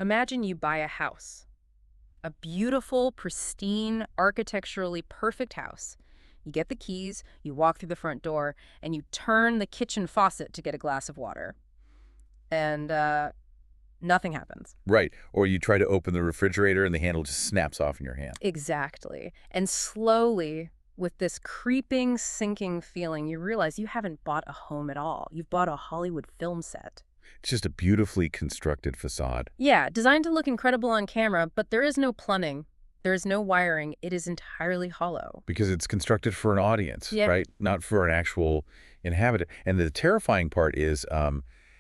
Imagine you buy a house, a beautiful, pristine, architecturally perfect house. You get the keys, you walk through the front door, and you turn the kitchen faucet to get a glass of water. And nothing happens. Right. Or you try to open the refrigerator and the handle just snaps off in your hand. Exactly. And slowly, with this creeping, sinking feeling, you realize you haven't bought a home at all. You've bought a Hollywood film set. It's just a beautifully constructed facade. Yeah, designed to look incredible on camera, but there is no plumbing. There is no wiring. It is entirely hollow. Because it's constructed for an audience, Yeah. right? Not for an actual inhabitant. And the terrifying part is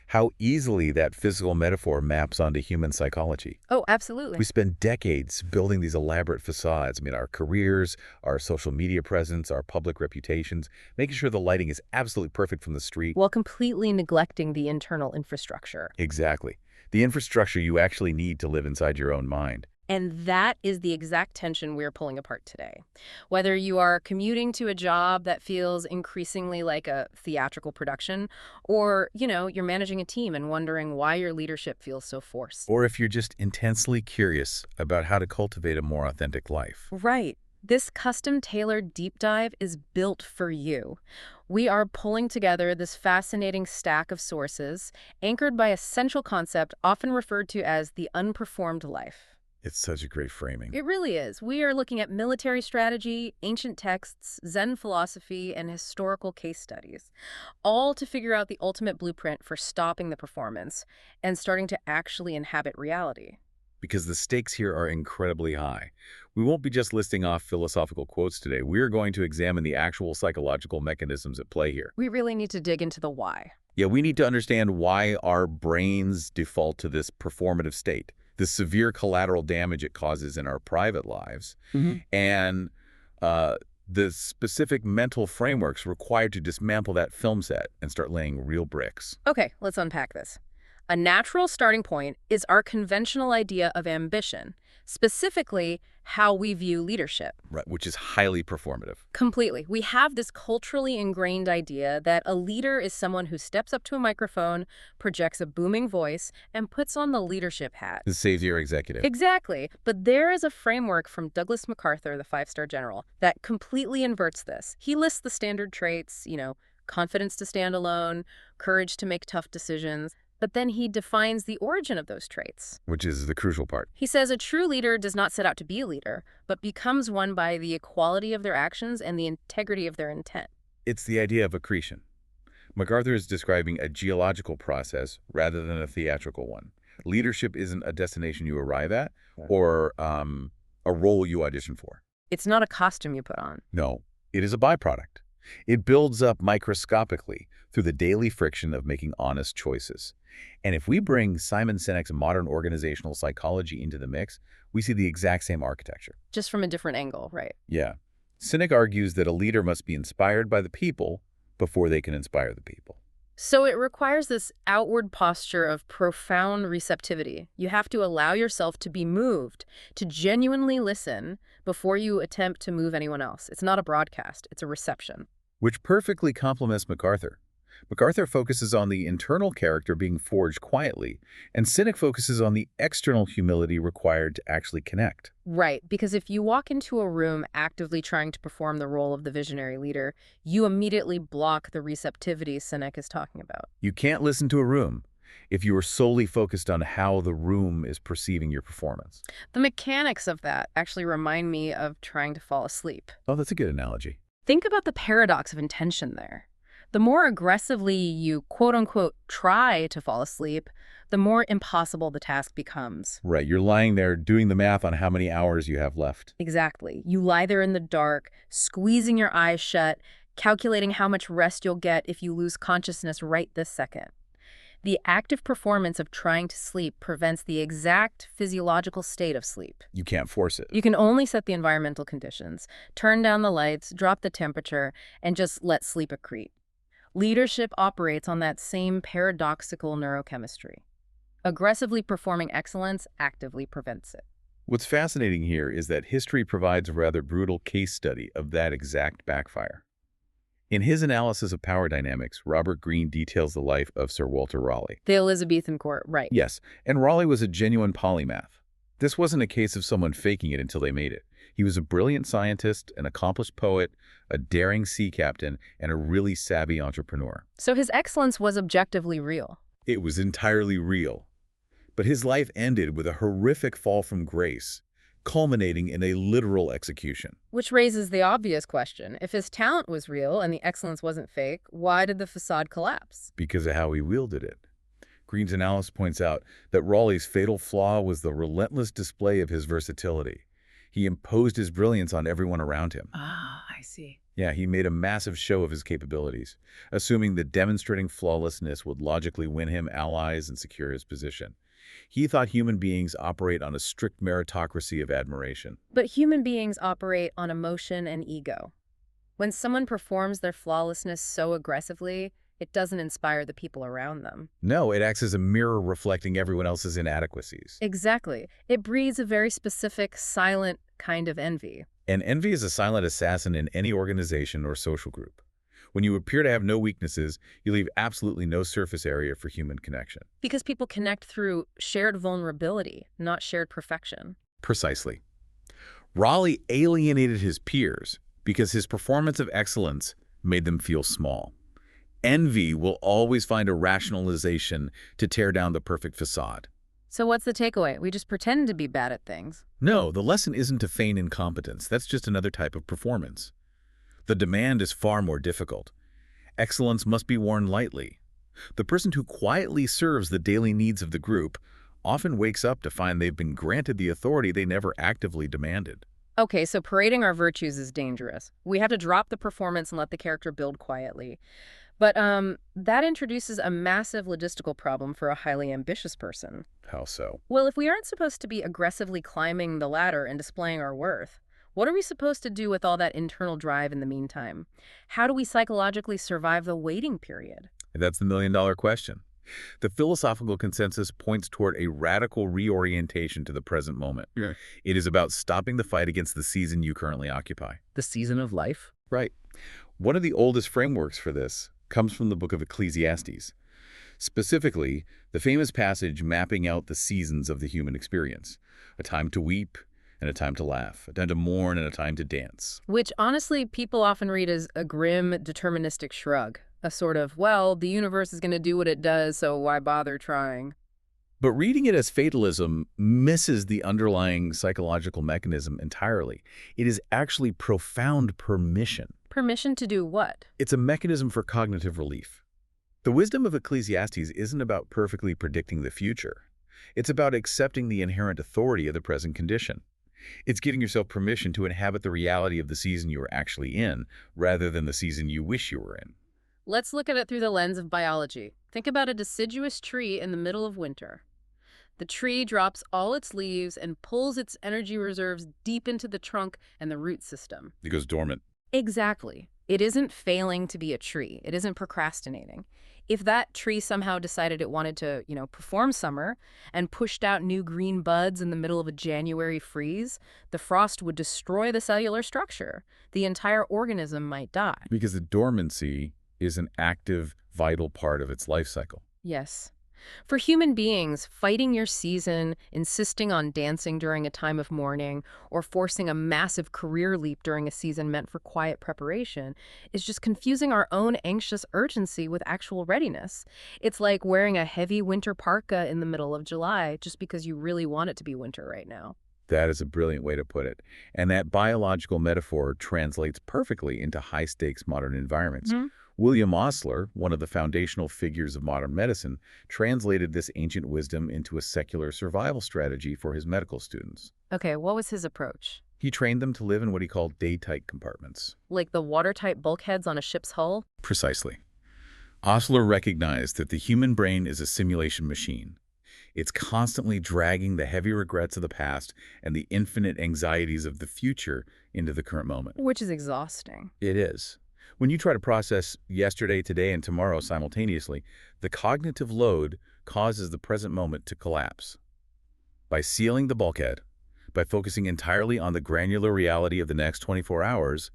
how easily that physical metaphor maps onto human psychology. Oh, absolutely. We spend decades building these elaborate facades. I mean, our careers, our social media presence, our public reputations, making sure the lighting is absolutely perfect from the street. While completely neglecting the internal infrastructure. Exactly. The infrastructure you actually need to live inside your own mind. And that is the exact tension we're pulling apart today. Whether you are commuting to a job that feels increasingly like a theatrical production, or, you're managing a team and wondering why your leadership feels so forced. Or if you're just intensely curious about how to cultivate a more authentic life. Right. This custom-tailored deep dive is built for you. We are pulling together this fascinating stack of sources, anchored by a central concept often referred to as the unperformed life. It's such a great framing. It really is. We are looking at military strategy, ancient texts, Zen philosophy, and historical case studies, all to figure out the ultimate blueprint for stopping the performance and starting to actually inhabit reality. Because the stakes here are incredibly high. We won't be just listing off philosophical quotes today. We're going to examine the actual psychological mechanisms at play here. We really need to dig into the why. Yeah, we need to understand why our brains default to this performative state, the severe collateral damage it causes in our private lives, and the specific mental frameworks required to dismantle that film set and start laying real bricks. Okay, let's unpack this. A natural starting point is our conventional idea of ambition, specifically how we view leadership. Right, which is highly performative. Completely. We have this culturally ingrained idea that a leader is someone who steps up to a microphone, projects a booming voice, and puts on the leadership hat. The savior executive. Exactly. But there is a framework from Douglas MacArthur, the five-star general, that completely inverts this. He lists the standard traits, confidence to stand alone, courage to make tough decisions. But then he defines the origin of those traits. Which is the crucial part. He says a true leader does not set out to be a leader, but becomes one by the equality of their actions and the integrity of their intent. It's the idea of accretion. MacArthur is describing a geological process rather than a theatrical one. Leadership isn't a destination you arrive at or a role you audition for. It's not a costume you put on. No, it is a byproduct. It builds up microscopically through the daily friction of making honest choices. And if we bring Simon Sinek's modern organizational psychology into the mix, we see the exact same architecture. Just from a different angle, right? Yeah. Sinek argues that a leader must be inspired by the people before they can inspire the people. So it requires this outward posture of profound receptivity. You have to allow yourself to be moved, to genuinely listen before you attempt to move anyone else. It's not a broadcast, it's a reception. Which perfectly complements MacArthur. MacArthur focuses on the internal character being forged quietly, and Sinek focuses on the external humility required to actually connect. Right, because if you walk into a room actively trying to perform the role of the visionary leader, you immediately block the receptivity Sinek is talking about. You can't listen to a room if you are solely focused on how the room is perceiving your performance. The mechanics of that actually remind me of trying to fall asleep. Oh, that's a good analogy. Think about the paradox of intention there. The more aggressively you quote-unquote try to fall asleep, the more impossible the task becomes. Right, you're lying there doing the math on how many hours you have left. Exactly. You lie there in the dark, squeezing your eyes shut, calculating how much rest you'll get if you lose consciousness right this second. The active performance of trying to sleep prevents the exact physiological state of sleep. You can't force it. You can only set the environmental conditions, turn down the lights, drop the temperature, and just let sleep accrete. Leadership operates on that same paradoxical neurochemistry. Aggressively performing excellence actively prevents it. What's fascinating here is that history provides a rather brutal case study of that exact backfire. In his analysis of power dynamics, Robert Greene details the life of Sir Walter Raleigh. The Elizabethan court, right. Yes, and Raleigh was a genuine polymath. This wasn't a case of someone faking it until they made it. He was a brilliant scientist, an accomplished poet, a daring sea captain, and a really savvy entrepreneur. So his excellence was objectively real. It was entirely real. But his life ended with a horrific fall from grace, culminating in a literal execution. Which raises the obvious question. If his talent was real and the excellence wasn't fake, why did the facade collapse? Because of how he wielded it. Greene's analysis points out that Raleigh's fatal flaw was the relentless display of his versatility. He imposed his brilliance on everyone around him. Ah, I see. Yeah, he made a massive show of his capabilities, assuming that demonstrating flawlessness would logically win him allies and secure his position. He thought human beings operate on a strict meritocracy of admiration. But human beings operate on emotion and ego. When someone performs their flawlessness so aggressively, it doesn't inspire the people around them. No, it acts as a mirror reflecting everyone else's inadequacies. Exactly. It breeds a very specific, silent kind of envy. And envy is a silent assassin in any organization or social group. When you appear to have no weaknesses, you leave absolutely no surface area for human connection. Because people connect through shared vulnerability, not shared perfection. Precisely. Raleigh alienated his peers because his performance of excellence made them feel small. Envy will always find a rationalization to tear down the perfect facade. So what's the takeaway? We just pretend to be bad at things. No, the lesson isn't to feign incompetence. That's just another type of performance. The demand is far more difficult. Excellence must be worn lightly. The person who quietly serves the daily needs of the group often wakes up to find they've been granted the authority they never actively demanded. Okay, so parading our virtues is dangerous. We have to drop the performance and let the character build quietly. But that introduces a massive logistical problem for a highly ambitious person. How so? Well, if we aren't supposed to be aggressively climbing the ladder and displaying our worth, what are we supposed to do with all that internal drive in the meantime? How do we psychologically survive the waiting period? That's the million-dollar question. The philosophical consensus points toward a radical reorientation to the present moment. Yeah. It is about stopping the fight against the season you currently occupy. The season of life? Right. One of the oldest frameworks for this comes from the book of Ecclesiastes. Specifically, the famous passage mapping out the seasons of the human experience. A time to weep and a time to laugh, a time to mourn and a time to dance. Which, honestly, people often read as a grim, deterministic shrug. A sort of, well, the universe is going to do what it does, so why bother trying? But reading it as fatalism misses the underlying psychological mechanism entirely. It is actually profound permission. Permission to do what? It's a mechanism for cognitive relief. The wisdom of Ecclesiastes isn't about perfectly predicting the future. It's about accepting the inherent authority of the present condition. It's giving yourself permission to inhabit the reality of the season you are actually in, rather than the season you wish you were in. Let's look at it through the lens of biology. Think about a deciduous tree in the middle of winter. The tree drops all its leaves and pulls its energy reserves deep into the trunk and the root system. It goes dormant. Exactly. It isn't failing to be a tree. It isn't procrastinating. If that tree somehow decided it wanted to, perform summer and pushed out new green buds in the middle of a January freeze, the frost would destroy the cellular structure. The entire organism might die. Because the dormancy is an active, vital part of its life cycle. Yes. For human beings, fighting your season, insisting on dancing during a time of mourning, or forcing a massive career leap during a season meant for quiet preparation is just confusing our own anxious urgency with actual readiness. It's like wearing a heavy winter parka in the middle of July just because you really want it to be winter right now. That is a brilliant way to put it. And that biological metaphor translates perfectly into high-stakes modern environments. William Osler, one of the foundational figures of modern medicine, translated this ancient wisdom into a secular survival strategy for his medical students. Okay, what was his approach? He trained them to live in what he called day-tight compartments. Like the watertight bulkheads on a ship's hull? Precisely. Osler recognized that the human brain is a simulation machine. It's constantly dragging the heavy regrets of the past and the infinite anxieties of the future into the current moment. Which is exhausting. It is. When you try to process yesterday, today, and tomorrow simultaneously, the cognitive load causes the present moment to collapse. By sealing the bulkhead, by focusing entirely on the granular reality of the next 24 hours,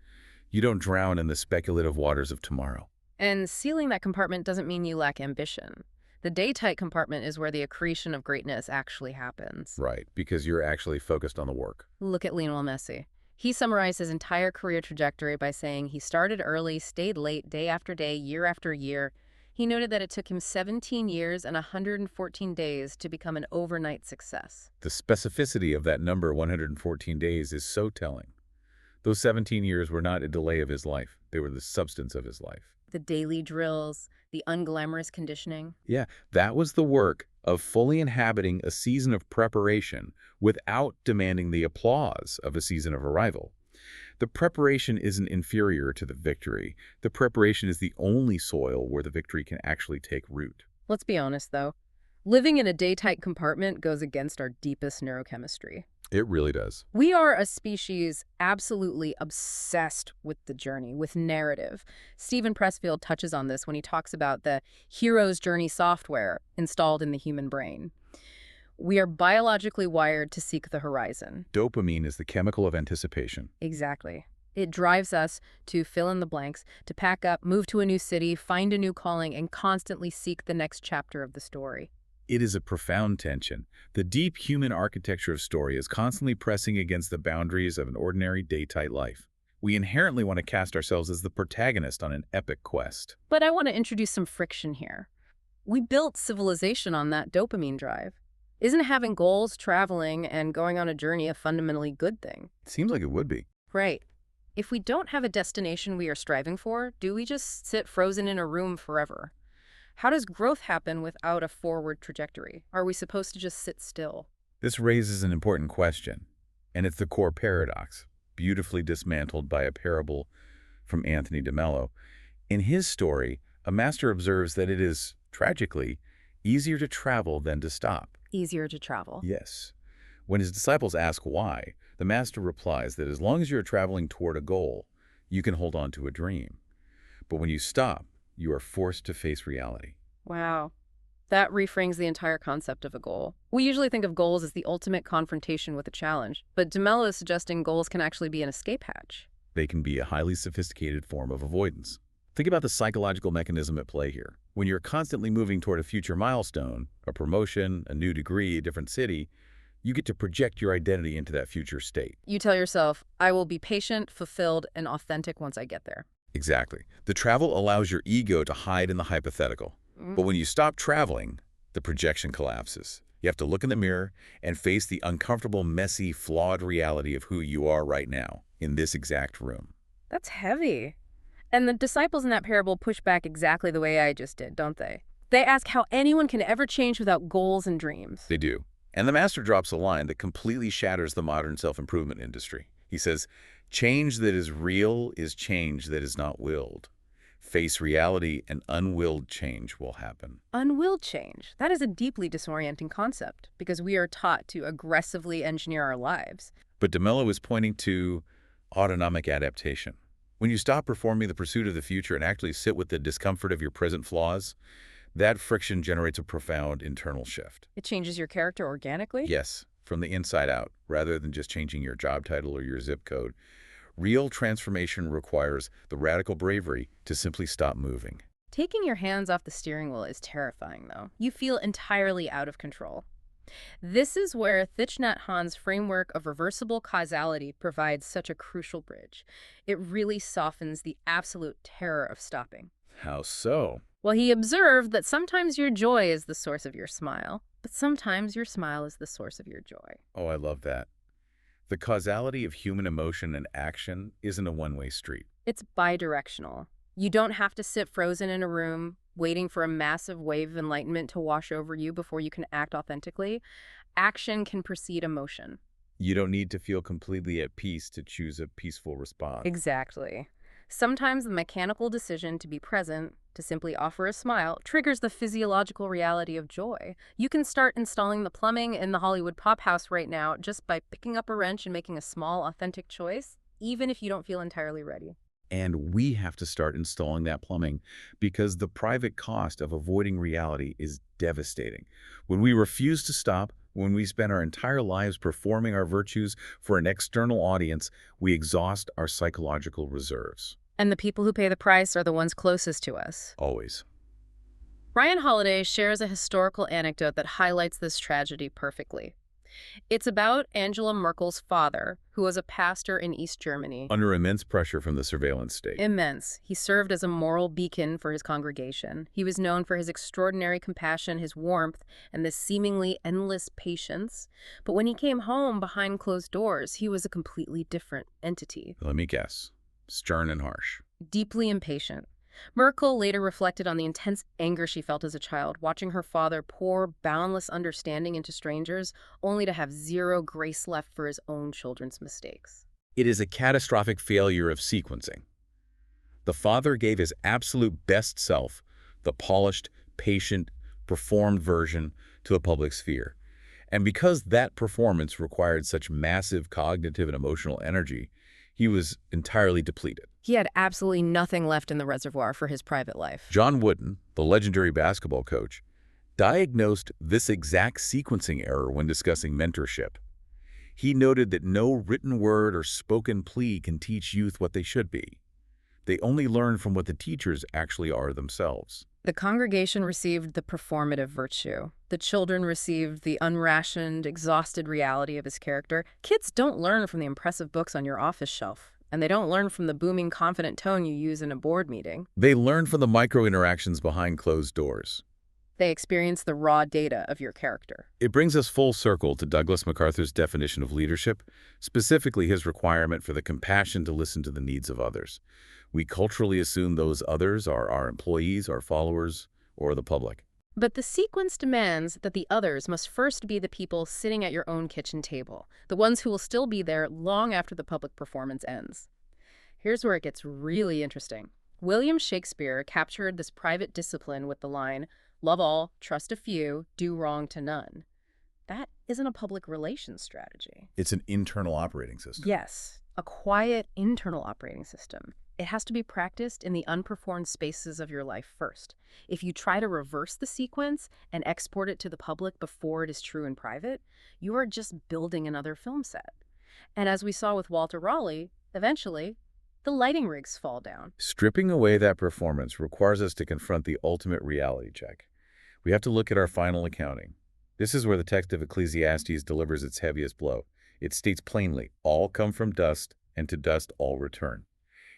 You don't drown in the speculative waters of tomorrow. And sealing that compartment doesn't mean you lack ambition. The day-tight compartment is where the accretion of greatness actually happens. Right, because you're actually focused on the work. Look at Lionel Messi. He summarized his entire career trajectory by saying he started early, stayed late, day after day, year after year. He noted that it took him 17 years and 114 days to become an overnight success. The specificity of that number, 114 days, is so telling. Those 17 years were not a delay of his life. They were the substance of his life. The daily drills, the unglamorous conditioning. Yeah, that was the work of fully inhabiting a season of preparation without demanding the applause of a season of arrival. The preparation isn't inferior to the victory. The preparation is the only soil where the victory can actually take root. Let's be honest, though. Living in a day-tight compartment goes against our deepest neurochemistry. It really does. We are a species absolutely obsessed with the journey, with narrative. Stephen Pressfield touches on this when he talks about the hero's journey software installed in the human brain. We are biologically wired to seek the horizon. Dopamine is the chemical of anticipation. Exactly. It drives us to fill in the blanks, to pack up, move to a new city, find a new calling, and constantly seek the next chapter of the story. It is a profound tension. The deep human architecture of story is constantly pressing against the boundaries of an ordinary day-tight life. We inherently want to cast ourselves as the protagonist on an epic quest. But I want to introduce some friction here. We built civilization on that dopamine drive. Isn't having goals, traveling, and going on a journey a fundamentally good thing? It seems like it would be. Right. If we don't have a destination we are striving for, do we just sit frozen in a room forever? How does growth happen without a forward trajectory? Are we supposed to just sit still? This raises an important question, and it's the core paradox, beautifully dismantled by a parable from Anthony de Mello. In his story, a master observes that it is, tragically, easier to travel than to stop. Easier to travel. Yes. When his disciples ask why, the master replies that as long as you're traveling toward a goal, you can hold on to a dream. But when you stop, you are forced to face reality. Wow. That reframes the entire concept of a goal. We usually think of goals as the ultimate confrontation with a challenge, but de Mello is suggesting goals can actually be an escape hatch. They can be a highly sophisticated form of avoidance. Think about the psychological mechanism at play here. When you're constantly moving toward a future milestone, a promotion, a new degree, a different city, you get to project your identity into that future state. You tell yourself, I will be patient, fulfilled, and authentic once I get there. Exactly. The travel allows your ego to hide in the hypothetical. But when you stop traveling, the projection collapses. You have to look in the mirror and face the uncomfortable, messy, flawed reality of who you are right now, in this exact room. That's heavy. And the disciples in that parable push back exactly the way I just did, don't they? They ask how anyone can ever change without goals and dreams. They do. And the master drops a line that completely shatters the modern self-improvement industry. He says, change that is real is change that is not willed. Face reality, and unwilled change will happen. Unwilled change. That is a deeply disorienting concept because we are taught to aggressively engineer our lives. But de Mello is pointing to autonomic adaptation. When you stop performing the pursuit of the future and actually sit with the discomfort of your present flaws, that friction generates a profound internal shift. It changes your character organically? Yes, from the inside out, rather than just changing your job title or your zip code. Real transformation requires the radical bravery to simply stop moving. Taking your hands off the steering wheel is terrifying, though. You feel entirely out of control. This is where Thich Nhat Hanh's framework of reversible causality provides such a crucial bridge. It really softens the absolute terror of stopping. How so? Well, he observed that sometimes your joy is the source of your smile, but sometimes your smile is the source of your joy. Oh, I love that. The causality of human emotion and action isn't a one-way street. It's bidirectional. You don't have to sit frozen in a room, waiting for a massive wave of enlightenment to wash over you before you can act authentically. Action can precede emotion. You don't need to feel completely at peace to choose a peaceful response. Exactly. Sometimes the mechanical decision to be present, to simply offer a smile, triggers the physiological reality of joy. You can start installing the plumbing in the Hollywood pop house right now just by picking up a wrench and making a small, authentic choice, even if you don't feel entirely ready. And we have to start installing that plumbing because the private cost of avoiding reality is devastating. When we refuse to stop, When we spend our entire lives performing our virtues for an external audience, we exhaust our psychological reserves. And the people who pay the price are the ones closest to us. Always. Ryan Holiday shares a historical anecdote that highlights this tragedy perfectly. It's about Angela Merkel's father, who was a pastor in East Germany. Under immense pressure from the surveillance state. Immense. He served as a moral beacon for his congregation. He was known for his extraordinary compassion, his warmth, and this seemingly endless patience. But when he came home behind closed doors, he was a completely different entity. Let me guess. Stern and harsh. Deeply impatient. Merkel later reflected on the intense anger she felt as a child, watching her father pour boundless understanding into strangers, only to have zero grace left for his own children's mistakes. It is a catastrophic failure of sequencing. The father gave his absolute best self, the polished, patient, performed version, to the public sphere. And because that performance required such massive cognitive and emotional energy, he was entirely depleted. He had absolutely nothing left in the reservoir for his private life. John Wooden, the legendary basketball coach, diagnosed this exact sequencing error when discussing mentorship. He noted that no written word or spoken plea can teach youth what they should be. They only learn from what the teachers actually are themselves. The congregation received the performative virtue. The children received the unrationed, exhausted reality of his character. Kids don't learn from the impressive books on your office shelf, and they don't learn from the booming, confident tone you use in a board meeting. They learn from the micro-interactions behind closed doors. They experience the raw data of your character. It brings us full circle to Douglas MacArthur's definition of leadership, specifically his requirement for the compassion to listen to the needs of others. We culturally assume those others are our employees, our followers, or the public. But the sequence demands that the others must first be the people sitting at your own kitchen table, the ones who will still be there long after the public performance ends. Here's where it gets really interesting. William Shakespeare captured this private discipline with the line, "Love all, trust a few, do wrong to none." That isn't a public relations strategy. It's an internal operating system. Yes, a quiet internal operating system. It has to be practiced in the unperformed spaces of your life first. If you try to reverse the sequence and export it to the public before it is true in private, you are just building another film set. And as we saw with Walter Raleigh, eventually, the lighting rigs fall down. Stripping away that performance requires us to confront the ultimate reality check. We have to look at our final accounting. This is where the text of Ecclesiastes delivers its heaviest blow. It states plainly, all come from dust, and to dust all return.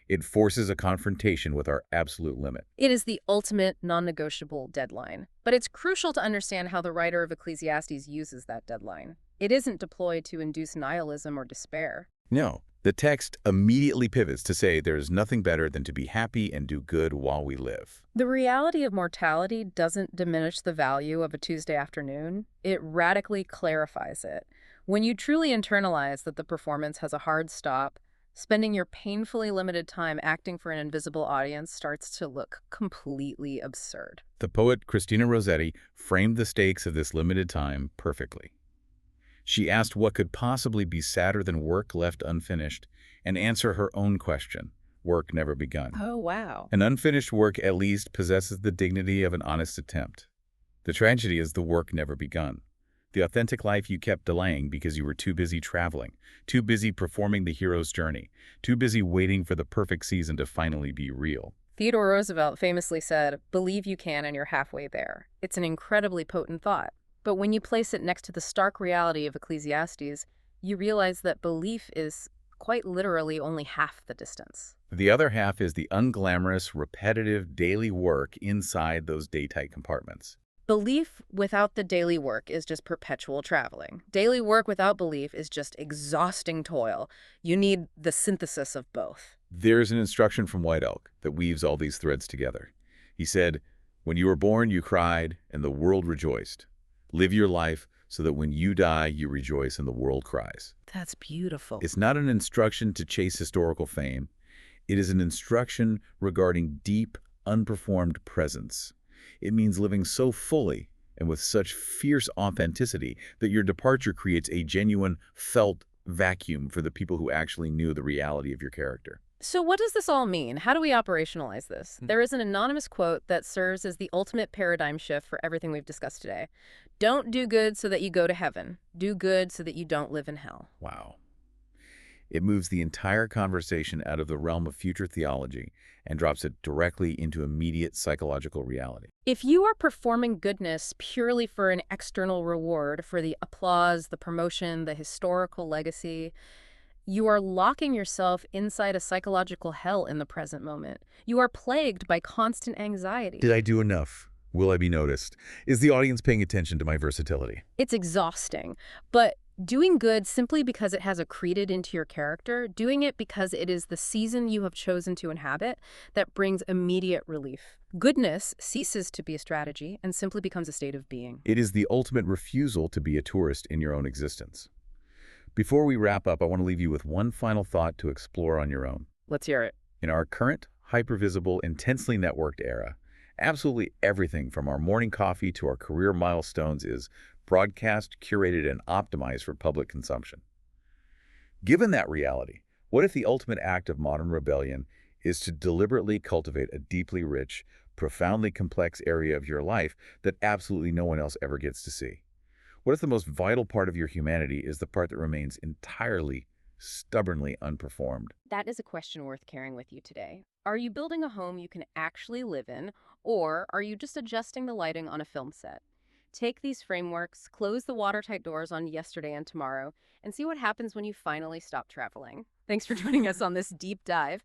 It forces a confrontation with our absolute limit. It is the ultimate non-negotiable deadline. But it's crucial to understand how the writer of Ecclesiastes uses that deadline. It isn't deployed to induce nihilism or despair. No, the text immediately pivots to say there is nothing better than to be happy and do good while we live. The reality of mortality doesn't diminish the value of a Tuesday afternoon. It radically clarifies it. When you truly internalize that the performance has a hard stop, spending your painfully limited time acting for an invisible audience starts to look completely absurd. The poet Christina Rossetti framed the stakes of this limited time perfectly. She asked what could possibly be sadder than work left unfinished, and answer her own question, work never begun. Oh, wow. An unfinished work at least possesses the dignity of an honest attempt. The tragedy is the work never begun. The authentic life you kept delaying because you were too busy traveling, too busy performing the hero's journey, too busy waiting for the perfect season to finally be real. Theodore Roosevelt famously said, "Believe you can and you're halfway there." It's an incredibly potent thought. But when you place it next to the stark reality of Ecclesiastes, you realize that belief is quite literally only half the distance. The other half is the unglamorous, repetitive daily work inside those day-tight compartments. Belief without the daily work is just perpetual traveling. Daily work without belief is just exhausting toil. You need the synthesis of both. There's an instruction from White Elk that weaves all these threads together. He said, "When you were born, you cried, and the world rejoiced. Live your life so that when you die, you rejoice and the world cries." That's beautiful. It's not an instruction to chase historical fame. It is an instruction regarding deep, unperformed presence. It means living so fully and with such fierce authenticity that your departure creates a genuine, felt vacuum for the people who actually knew the reality of your character. So what does this all mean? How do we operationalize this? There is an anonymous quote that serves as the ultimate paradigm shift for everything we've discussed today. Don't do good so that you go to heaven. Do good so that you don't live in hell. Wow. It moves the entire conversation out of the realm of future theology and drops it directly into immediate psychological reality. If you are performing goodness purely for an external reward, for the applause, the promotion, the historical legacy, you are locking yourself inside a psychological hell in the present moment. You are plagued by constant Did anxiety. I do enough? Will I be noticed? Is the audience paying attention to my versatility? It's exhausting, but doing good simply because it has accreted into your character, doing it because it is the season you have chosen to inhabit, that brings immediate relief. Goodness ceases to be a strategy and simply becomes a state of being. It is the ultimate refusal to be a tourist in your own existence. Before we wrap up, I want to leave you with one final thought to explore on your own. Let's hear it. In our current, hypervisible, intensely networked era, absolutely everything from our morning coffee to our career milestones is broadcast, curated, and optimized for public consumption. Given that reality, what if the ultimate act of modern rebellion is to deliberately cultivate a deeply rich, profoundly complex area of your life that absolutely no one else ever gets to see? What if the most vital part of your humanity is the part that remains entirely, stubbornly unperformed? That is a question worth carrying with you today. Are you building a home you can actually live in, or are you just adjusting the lighting on a film set? Take these frameworks, close the watertight doors on yesterday and tomorrow, and see what happens when you finally stop traveling. Thanks for joining us on this deep dive.